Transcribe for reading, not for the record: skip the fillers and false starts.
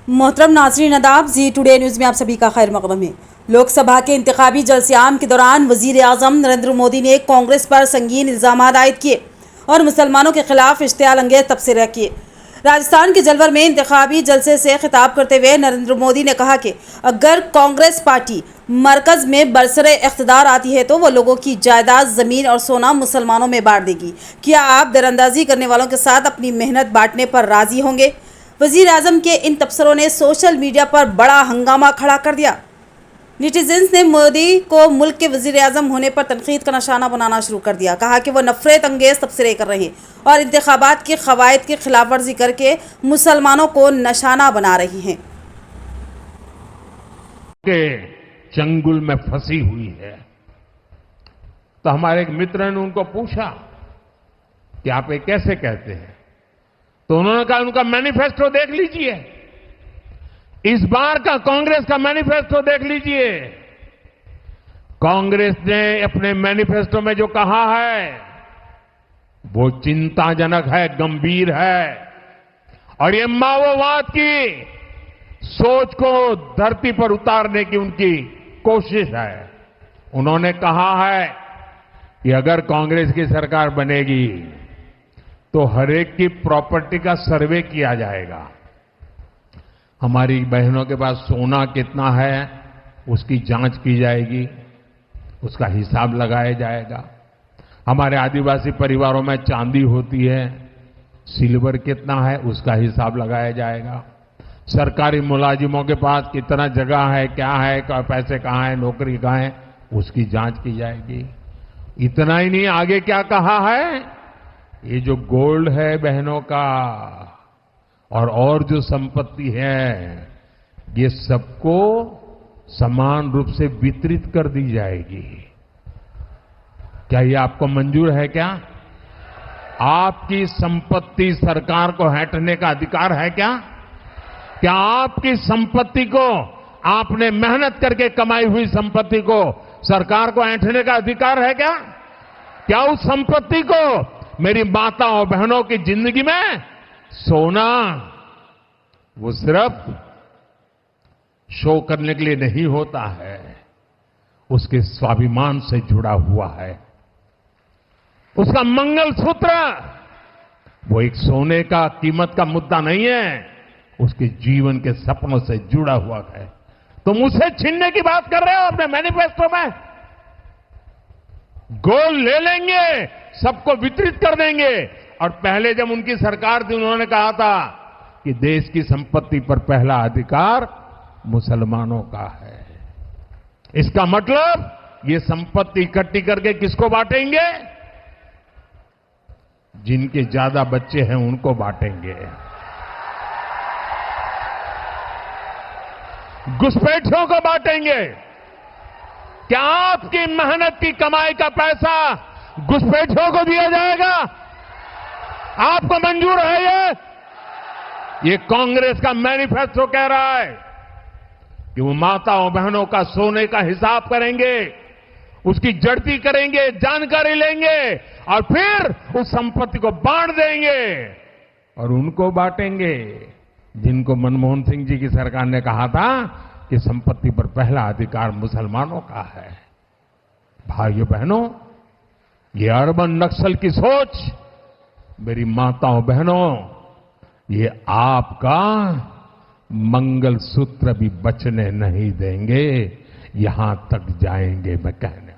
मोहतरम नाज़रीन अदाब, जी today news में आप सभी का खैर मकदम है। लोकसभा के इंतखाबी जलसियाम के दौरान वज़ीर आज़म नरेंद्र मोदी ने कांग्रेस पर संगीन इल्ज़ाम आयद किए और मुसलमानों के खिलाफ इश्तियाल अंगेज़ तबसरे किए। राजस्थान के जलवर में इंतखाबी जलसे से खिताब करते हुए नरेंद्र मोदी ने कहा कि अगर कांग्रेस पार्टी मरकज़ में बरसरे इख्तिदार आती है तो वो लोगों की जायदाद, ज़मीन और सोना मुसलमानों में बांट देगी। क्या आप दरअंदाजी करने वालों के साथ अपनी मेहनत बांटने पर राज़ी होंगे? वज़ीर आज़म के इन तबसरों ने सोशल मीडिया पर बड़ा हंगामा खड़ा कर दिया। नेटिजन्स ने मोदी को मुल्क के वज़ीर आज़म होने पर तनकीद का निशाना बनाना शुरू कर दिया। कहा कि वो नफरत अंगेज़ तबसरे कर रहे हैं और इंतखाबात के क़वायद की खिलाफ वर्जी करके मुसलमानों को निशाना बना रही हैं। के चंगुल में फंसी हुई है। तो हमारे एक मित्र ने उनको पूछा कि आप ये कैसे कहते हैं, तो उन्होंने कहा उनका मैनिफेस्टो देख लीजिए, इस बार का कांग्रेस का मैनिफेस्टो देख लीजिए। कांग्रेस ने अपने मैनिफेस्टो में जो कहा है वो चिंताजनक है, गंभीर है और ये माओवाद की सोच को धरती पर उतारने की उनकी कोशिश है। उन्होंने कहा है कि अगर कांग्रेस की सरकार बनेगी तो हर एक की प्रॉपर्टी का सर्वे किया जाएगा। हमारी बहनों के पास सोना कितना है उसकी जांच की जाएगी, उसका हिसाब लगाया जाएगा। हमारे आदिवासी परिवारों में चांदी होती है, सिल्वर कितना है उसका हिसाब लगाया जाएगा। सरकारी मुलाजिमों के पास कितना जगह है, क्या है, पैसे कहाँ है, नौकरी कहाँ है, उसकी जांच की जाएगी। इतना ही नहीं, आगे क्या कहा है, ये जो गोल्ड है बहनों का और जो संपत्ति है ये सबको समान रूप से वितरित कर दी जाएगी। क्या ये आपको मंजूर है? क्या आपकी संपत्ति सरकार को हटने का अधिकार है? क्या आपकी संपत्ति को, आपने मेहनत करके कमाई हुई संपत्ति को सरकार को ऐंठने का अधिकार है? क्या उस संपत्ति को मेरी माताओं बहनों की जिंदगी में सोना वो सिर्फ शो करने के लिए नहीं होता है, उसके स्वाभिमान से जुड़ा हुआ है। उसका मंगलसूत्र वो एक सोने का कीमत का मुद्दा नहीं है, उसके जीवन के सपनों से जुड़ा हुआ है। तुम उसे छीनने की बात कर रहे हो अपने मैनिफेस्टो में। गोल्ड ले लेंगे, सबको वितरित कर देंगे। और पहले जब उनकी सरकार थी उन्होंने कहा था कि देश की संपत्ति पर पहला अधिकार मुसलमानों का है। इसका मतलब ये संपत्ति इकट्ठी करके किसको बांटेंगे? जिनके ज्यादा बच्चे हैं उनको बांटेंगे। घुसपैठियों को बांटेंगे। क्या आपकी मेहनत की कमाई का पैसा घुसपैठियों को दिया जाएगा? आपको मंजूर है? ये कांग्रेस का मैनिफेस्टो कह रहा है कि वो माताओं बहनों का सोने का हिसाब करेंगे, उसकी जड़ती करेंगे, जानकारी लेंगे और फिर उस संपत्ति को बांट देंगे। और उनको बांटेंगे जिनको मनमोहन सिंह जी की सरकार ने कहा था कि संपत्ति पर पहला अधिकार मुसलमानों का है। भाइयों बहनों, ये अर्बन नक्सल की सोच, मेरी माताओं बहनों, ये आपका मंगलसूत्र भी बचने नहीं देंगे, यहां तक जाएंगे मैं कहने।